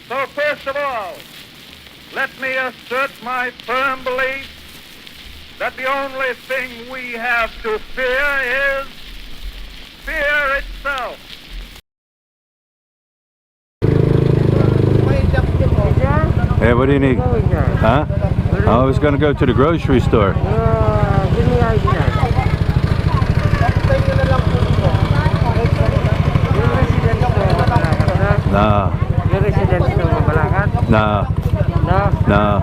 So first of all, let me assert my firm belief that the only thing we have to fear is fear itself. Hey, what do you need? Huh? I was going to go to the grocery store. Give me idea. No. Your residence to Mabalacat? No. No. No.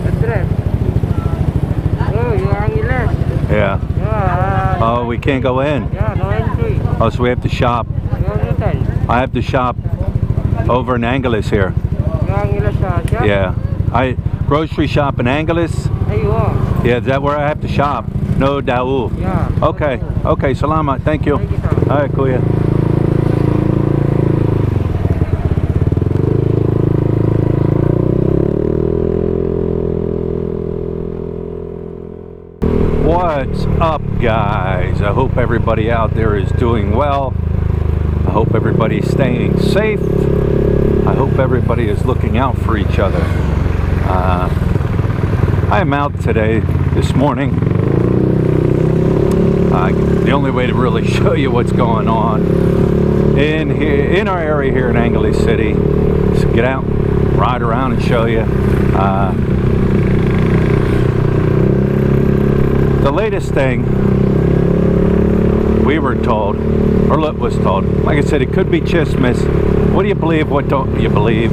Address? Oh, you are Angeles? Yeah. Yeah. Oh, we can't go in. Yeah, no entry. Oh, so we have to shop. Your hotel? I have to shop over in Angeles here. Your Angeles shop? Yeah. I grocery shop in Angeles. There you are. Yeah, is that where I have to shop? No, Daul. Yeah. Okay. Okay, salamat. Thank you. Thank you, sir. All right, kuya. What's up, guys? I hope everybody out there is doing well. I hope everybody's staying safe. I hope everybody is looking out for each other. I'm out today, this morning. The only way to really show you what's going on in our area here in Angeles City is to get out, ride around and show you. The latest thing we were told, or was told, like I said, it could be chismis. What do you believe? What don't you believe?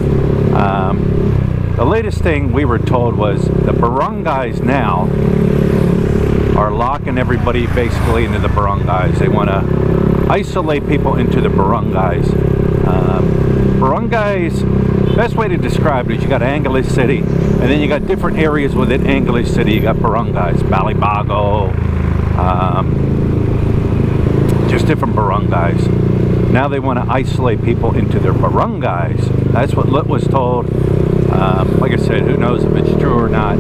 The latest thing we were told was the barangays now are locking everybody basically into the barangays. They want to isolate people into the barangays. Barangays, best way to describe it is you got Angeles City, and then you got different areas within Angeles City. You got barangays, Balibago, just different barangays. Now they want to isolate people into their barangays. That's what Lit was told. Like I said, who knows if it's true or not.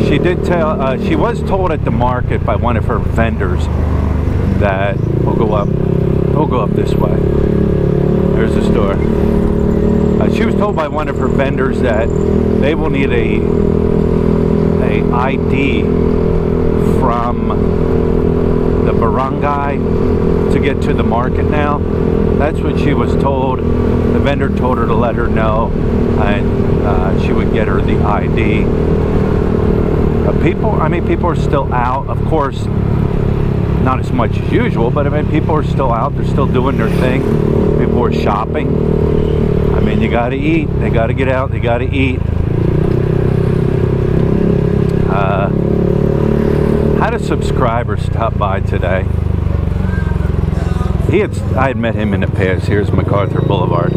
She did tell, she was told at the market by one of her vendors that we'll go up this way. There's the store. She was told by one of her vendors that they will need a ID from the barangay to get to the market now. That's what she was told. The vendor told her to let her know, and she would get her the ID. People are still out, of course, not as much as usual, but I mean, people are still out. They're still doing their thing. People are shopping. I mean, you got to eat. They got to get out. They got to eat. Had a subscriber stop by today. I had met him in the past. Here's MacArthur Boulevard.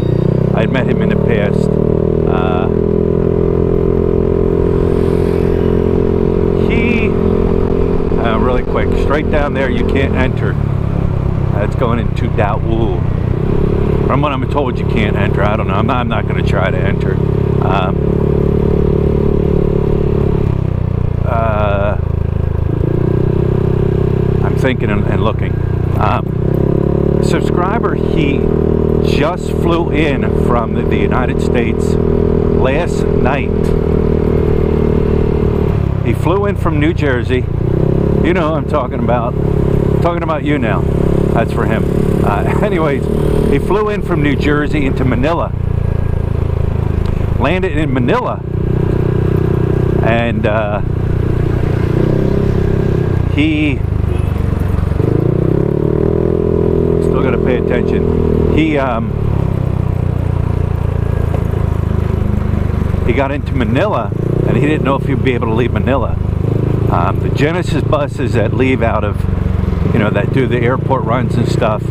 I had met him in the past. Really quick, straight down there you can't enter. That's going into Daul. From what I'm told, you can't enter. I don't know. I'm not going to try to enter. I'm thinking and looking. Subscriber, he just flew in from the United States last night. He flew in from New Jersey. You know who I'm talking about. I'm talking about you now. That's for him. Anyways, he flew in from New Jersey into Manila. Landed in Manila. And he still got to pay attention. He got into Manila, and he didn't know if he'd be able to leave Manila. The Genesis buses that leave out of, that do the airport runs and stuff.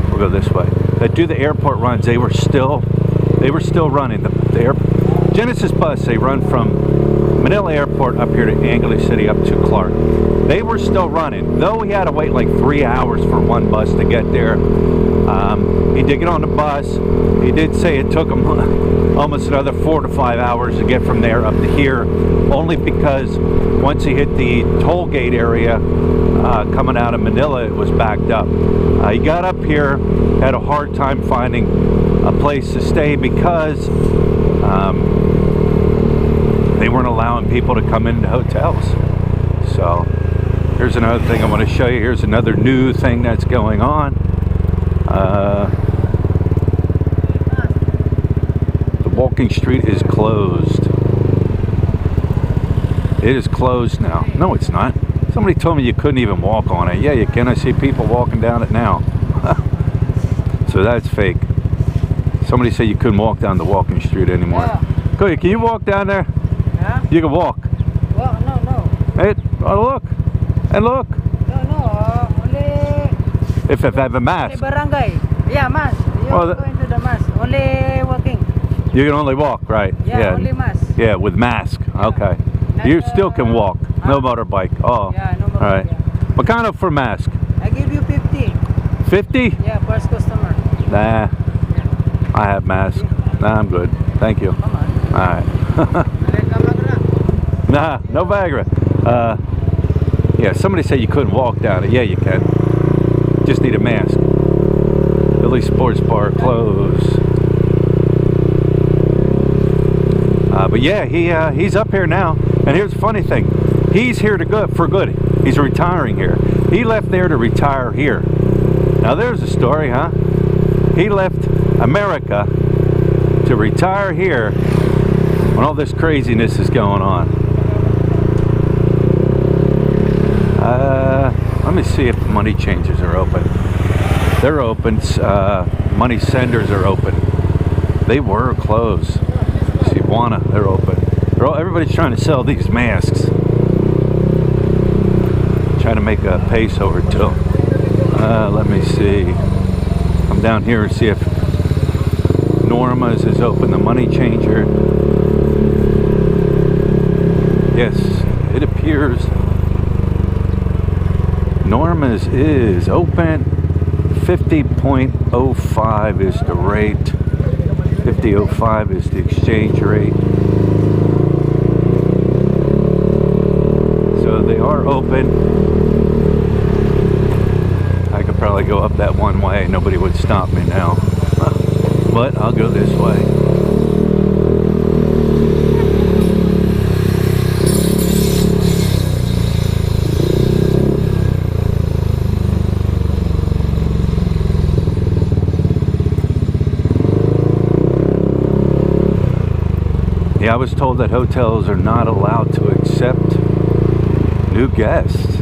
We'll go this way. That do the airport runs. They were still running. The Genesis bus. They run from Manila Airport up here to Angeles City up to Clark. They were still running, though we had to wait like 3 hours for one bus to get there. He did get on the bus. He did say it took him almost another 4 to 5 hours to get from there up to here, only because once he hit the toll gate area, coming out of Manila, it was backed up. He got up here, had a hard time finding a place to stay because they weren't allowing people to come into hotels. So here's another thing I want to show you. Here's another new thing that's going on. The walking street is closed. It is closed now. No, it's not. Somebody told me you couldn't even walk on it. Yeah, you can. I see people walking down it now. So that's fake. Somebody said you couldn't walk down the walking street anymore. Yeah. Go ahead, can you walk down there? Yeah? You can walk. Well, no. Hey, oh look. And look. No, only If I have a mask. barangay. Yeah, mask. You Well, go into the mask. Only walking. You can only walk, right? Yeah, only mask. Yeah, with mask. Okay. You still can walk. No motorbike. Oh. Yeah, no more. All right. Yeah. What kind of for mask? I give you 50. 50? Yeah, first customer. Nah. I have mask. Nah, I'm good. Thank you. Come on. All right. Nah, no Viagra. Yeah, somebody said you couldn't walk down it. Yeah, you can. Just need a mask. Philly Sports Bar closed. But yeah, he's up here now. And here's the funny thing. He's here to go for good. He's retiring here. He left there to retire here. Now there's a story, huh? He left America to retire here when all this craziness is going on. Let me see if the money changers are open. They're open. Money senders are open. They were closed. Cebuana, they're open. Everybody's trying to sell these masks. Trying to make a peso or two. Let me see. Come down here and see if Norma's is open, the money changer. Yes, it appears Norma's is open. 50.05 is the rate. 50.05 is the exchange rate. So they are open. I could probably go up that one way. Nobody would stop me now. But I'll go this way. Yeah, I was told that hotels are not allowed to accept new guests.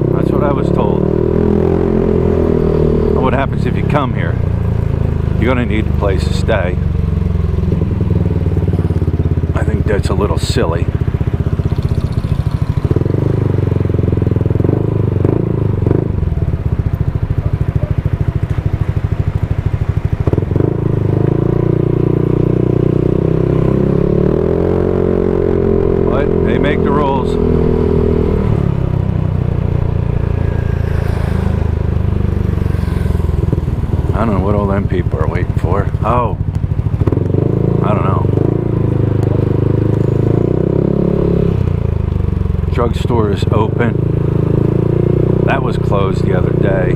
That's what I was told. What happens if you come here? You're going to need a place to stay. I think that's a little silly. But they make the rules. I don't know what all them people are waiting for. Oh, I don't know. Drugstore is open. That was closed the other day.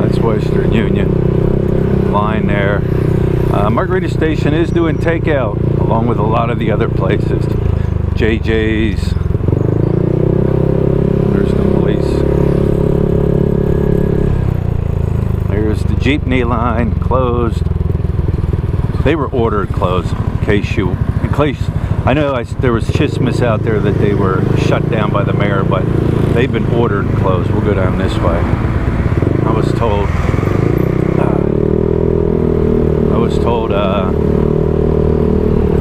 That's Western Union. Line there. Margarita Station is doing takeout, along with a lot of the other places. JJ's. Jeepney line closed. They were ordered closed. In case I know there was chismis out there that they were shut down by the mayor, but they've been ordered closed. We'll go down this way. I was told.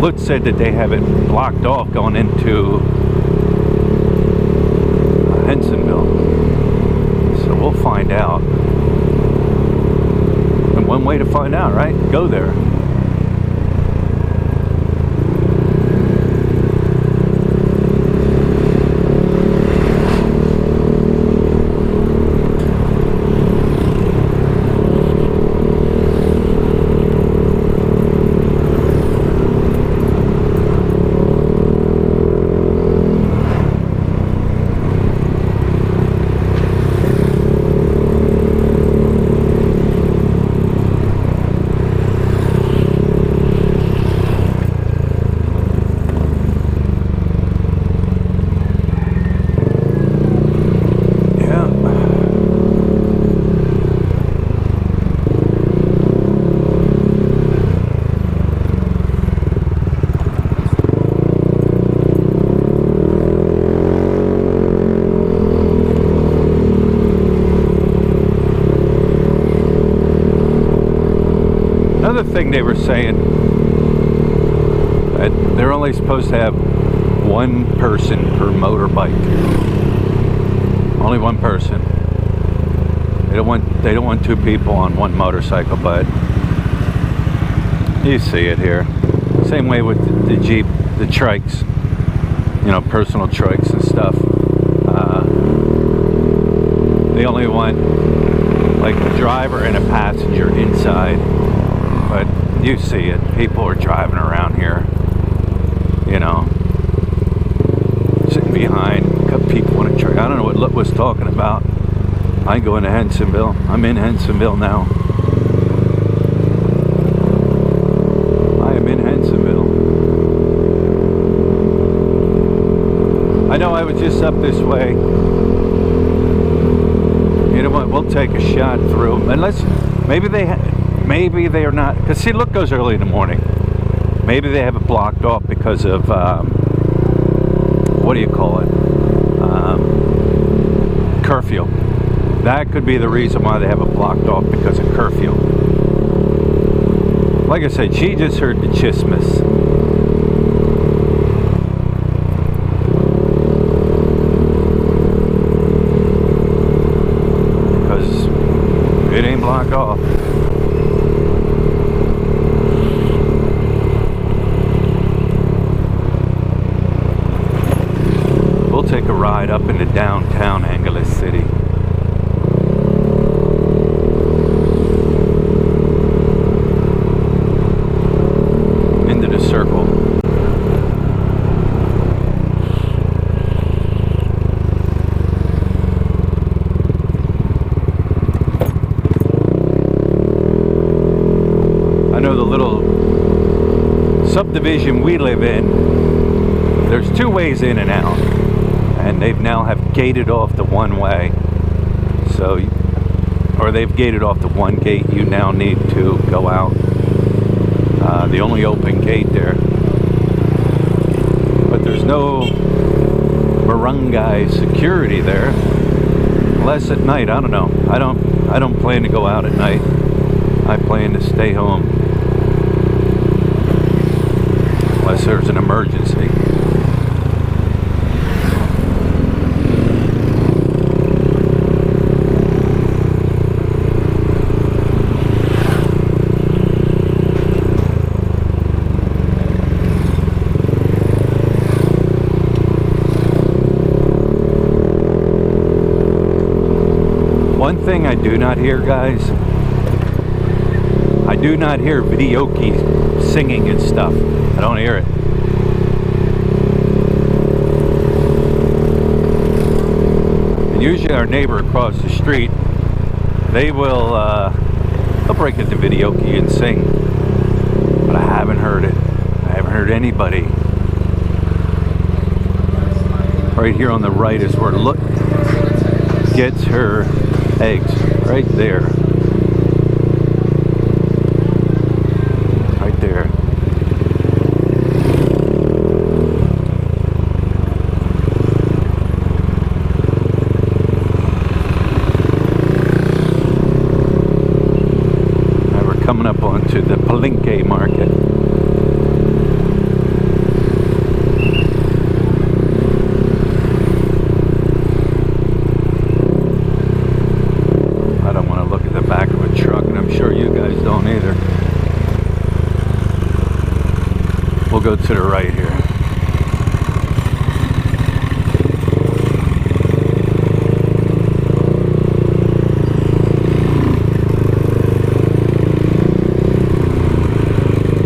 Lutz said that they have it blocked off going into Hensonville. So we'll find out. One way to find out, right? Go there. Another thing they were saying, that they're only supposed to have one person per motorbike. Only one person. They don't want two people on one motorcycle, but you see it here. Same way with the Jeep, the trikes, you know, personal trikes and stuff. They only want like the driver and a passenger inside, but you see it. People are driving around here, you know, sitting behind people in a truck. I don't know what Lut was talking about. I ain't going to Hensonville. I'm in Hensonville now. I am in Hensonville. I know I was just up this way. You know what? We'll take a shot through. Unless maybe they are not. Because see, look goes early in the morning. Maybe they have it blocked off because of what do you call it? Curfew. That could be the reason why they have it blocked off, because of curfew. Like I said, she just heard the chismis. Because it ain't blocked off. We'll take a ride up into downtown Angeles City. Circle. I know the little subdivision we live in, there's two ways in and out, and they've now have gated off the one way. So, or they've gated off the one gate you now need to go out. The only open gate there, but there's no barangay security there, unless at night. I don't know. I don't plan to go out at night. I plan to stay home unless there's an emergency. One thing I do not hear, guys, I do not hear videoke singing and stuff. I don't hear it. And usually our neighbor across the street, they will they'll break into videoke and sing. But I haven't heard it. I haven't heard anybody. Right here on the right is where Look gets her eggs, right there. Right there. Now we're coming up onto the Palenque market. Either. We'll go to the right here.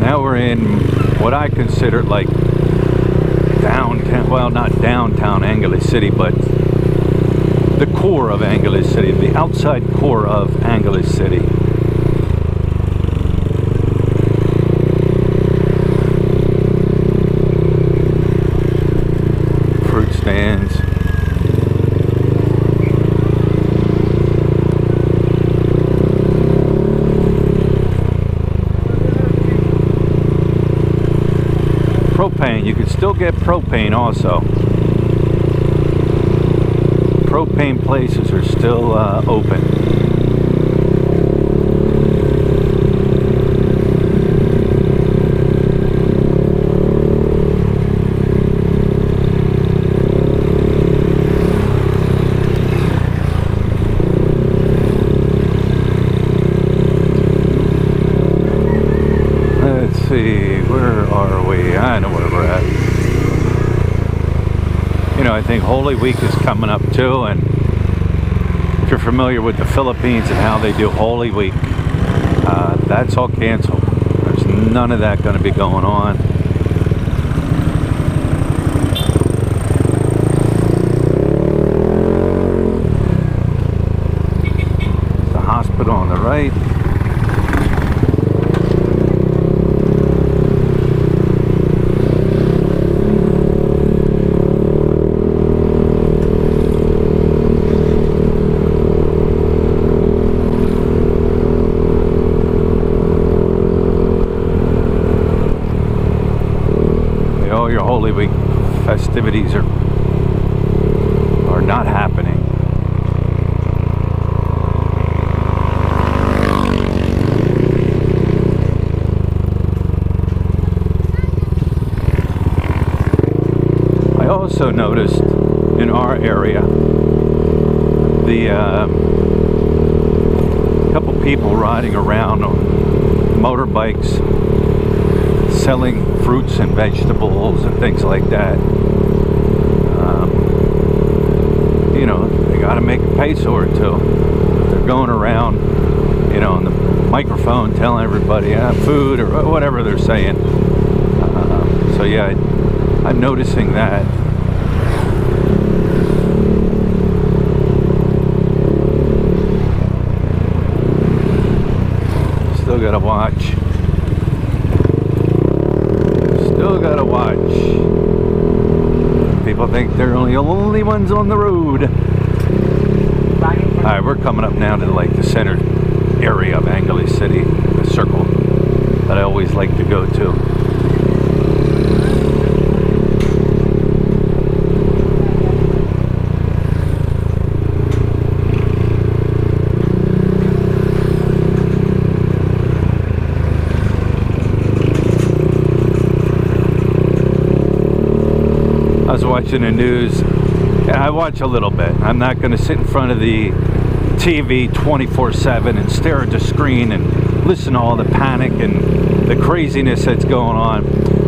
Now we're in what I consider like downtown, well, not downtown Angeles City, but the core of Angeles City, the outside core of Angeles City. Stands. Propane, you can still get propane also. Propane places are still open. you know, I think Holy Week is coming up too, and if you're familiar with the Philippines and how they do Holy Week, that's all canceled. There's none of that going to be going on. The hospital on the right. Your Holy Week festivities are not happening. I also noticed in our area the couple people riding around on motorbikes selling fruits and vegetables and things like that. You know, they got to make a peso or two. They're going around, you know, on the microphone telling everybody food or whatever they're saying. So yeah, I'm noticing that. Still gotta watch. Still gotta watch. People think they're the only ones on the road. Alright, we're coming up now to like the center area of Angeles City, the circle that I always like to go to. I was watching the news. I watch a little bit. I'm not going to sit in front of the TV 24/7 and stare at the screen and listen to all the panic and the craziness that's going on.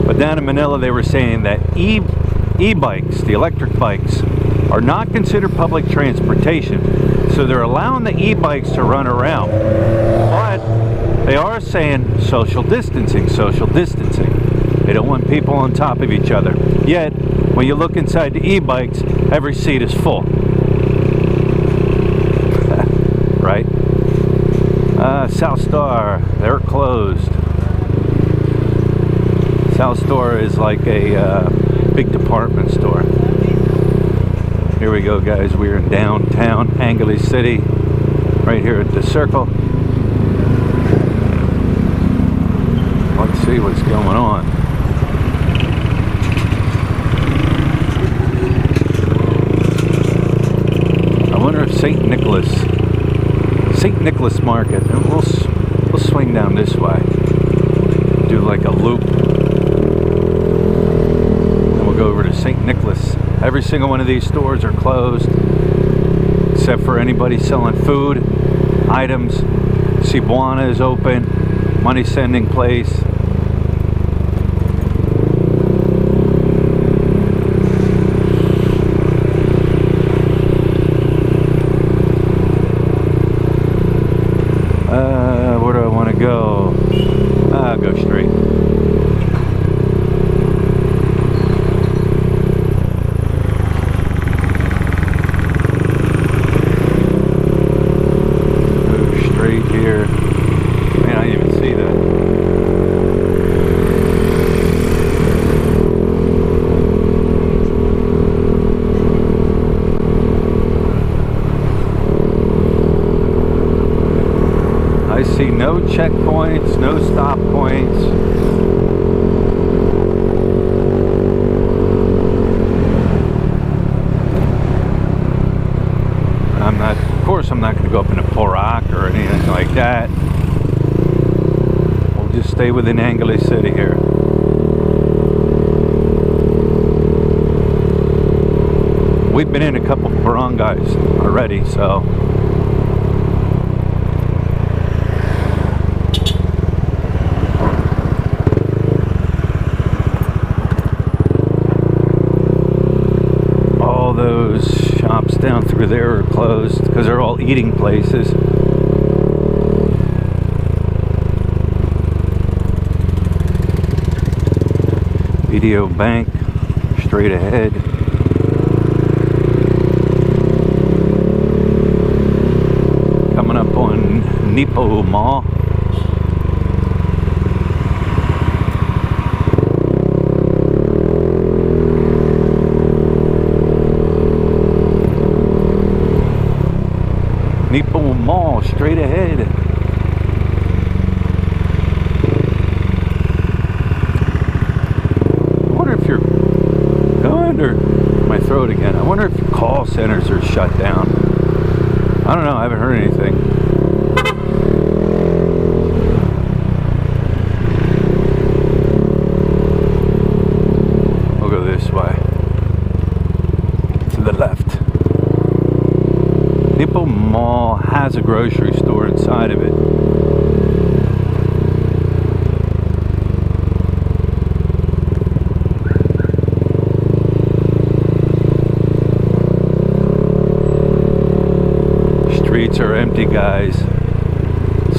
But down in Manila, they were saying that e-bikes, the electric bikes, are not considered public transportation. So they're allowing the e-bikes to run around. But they are saying social distancing, social distancing. They don't want people on top of each other. Yet, when you look inside the e-bikes, every seat is full. Right? South Star, they're closed. South Star is like a big department store. Here we go, guys. We're in downtown Angeles City, right here at the circle. Let's see what's going on. I wonder if St. Nicholas Market, and we'll swing down this way, do like a loop, and we'll go over to St. Nicholas. Every single one of these stores are closed, except for anybody selling food, items. Cebuana is open, money sending place. Where do I want to go? Go straight. Go straight here. Man, I didn't even see that. I see no checkpoints, no stop points. Of course I'm not going to go up into Porac or anything like that. We'll just stay within Angeles City here. We've been in a couple barangays already, so over there are closed because they're all eating places. Video Bank, straight ahead. Coming up on Nipo Mall. Nipo Mall, straight ahead. I wonder if you're going, or my throat again. I wonder if your call centers are shut down. I don't know, I haven't heard anything. We'll go this way. To the left. Nipo Mall has a grocery store inside of it. Streets are empty, guys.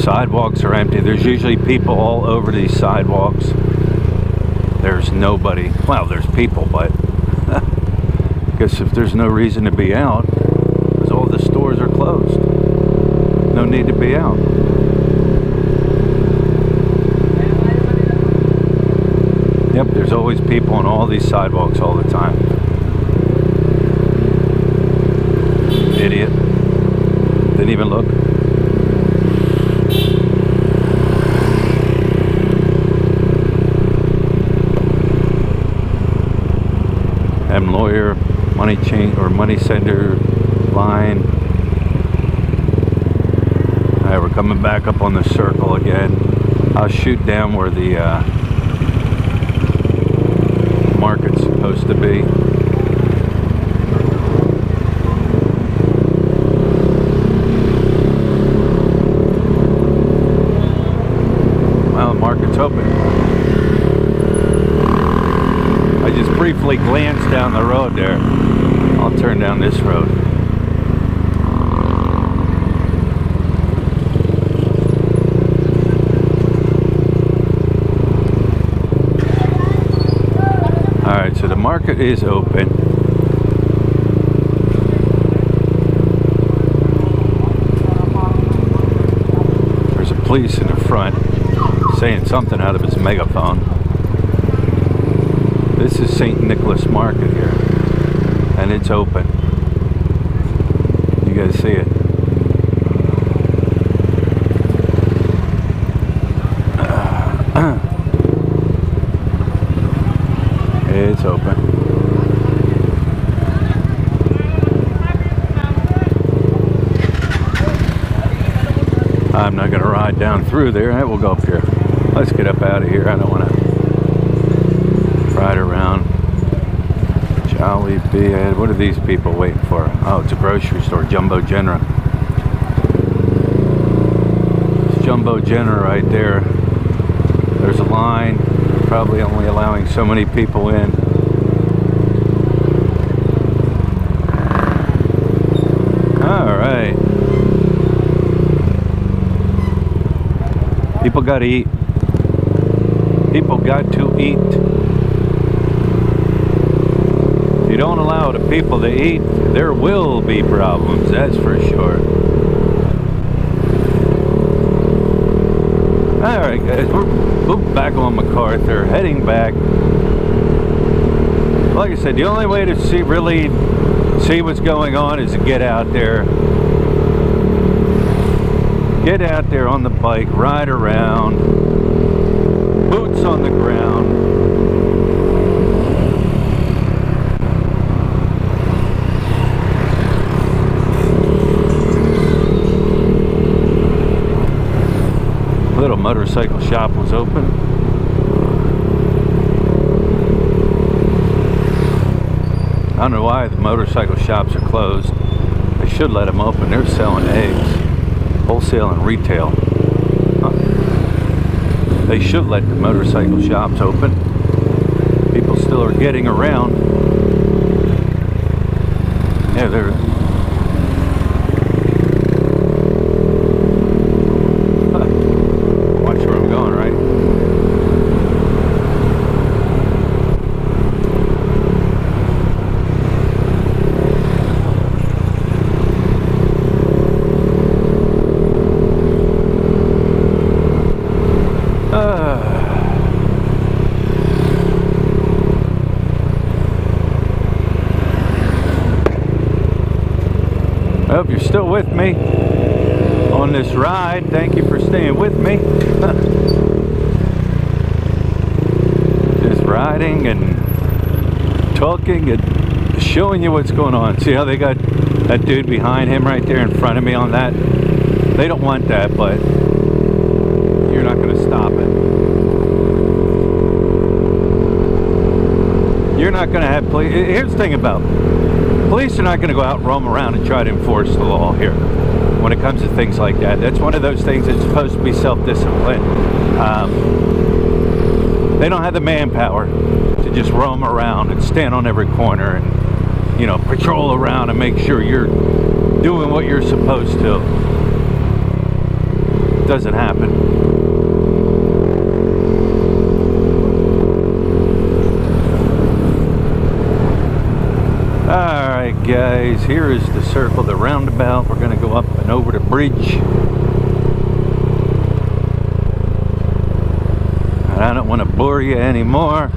Sidewalks are empty. There's usually people all over these sidewalks. There's nobody. Well, there's people, but I guess if there's no reason to be out, all the stores are closed. No need to be out. Yep, there's always people on all these sidewalks all the time. Idiot. Didn't even look. M Lawyer, money chain or money sender line. Alright, we're coming back up on the circle again. I'll shoot down where the market's supposed to be. Well, the market's open. I just briefly glanced down the road there. I'll turn down this road. Alright, so the market is open. There's a police in the front saying something out of his megaphone. This is St. Nicholas Market here, and it's open. You guys see it? It's open. I'm not going to ride down through there. We'll go up here. Let's get up out of here. I don't want to ride around. Jolly Bed. What are these people waiting for? Oh, it's a grocery store. Jumbo Jenner. It's Jumbo Jenner right there. There's a line. Probably only allowing so many people in. Alright. People gotta eat. People got to eat. If you don't allow the people to eat, there will be problems, that's for sure. Alright guys, we're back on MacArthur, heading back. Like I said, the only way to really see what's going on is to get out there. Get out there on the bike, ride around, boots on the ground. Little motorcycle shop was open. I don't know why the motorcycle shops are closed. They should let them open. They're selling eggs. Wholesale and retail. They should let the motorcycle shops open. People still are getting around. Yeah, hope you're still with me on this ride. Thank you for staying with me. Just riding and talking and showing you what's going on. See how they got that dude behind him right there in front of me on that? They don't want that, but you're not going to stop it. You're not going to have police. Here's the thing about police are not going to go out and roam around and try to enforce the law here when it comes to things like that. That's one of those things that's supposed to be self-discipline. They don't have the manpower to just roam around and stand on every corner and, you know, patrol around and make sure you're doing what you're supposed to. It doesn't happen. Alright guys, here is the circle, the roundabout. We're going to go up and over the bridge. And I don't want to bore you anymore.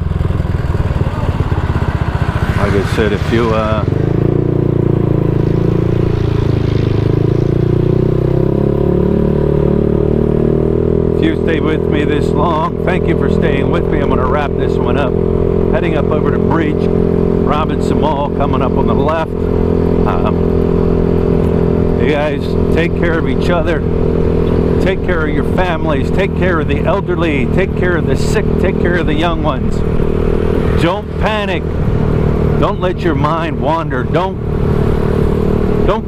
Like I said, if you stay with me this long, thank you for staying with me. I'm going to wrap this one up. Heading up over the bridge, Robinson Mall coming up on the left. You guys take care of each other. Take care of your families. Take care of the elderly. Take care of the sick. Take care of the young ones. Don't panic. Don't let your mind wander. Don't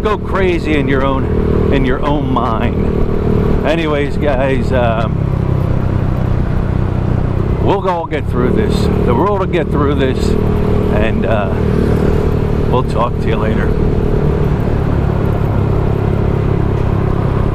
go crazy in your own mind. Anyways, guys, we'll all get through this. The world will get through this, and we'll talk to you later.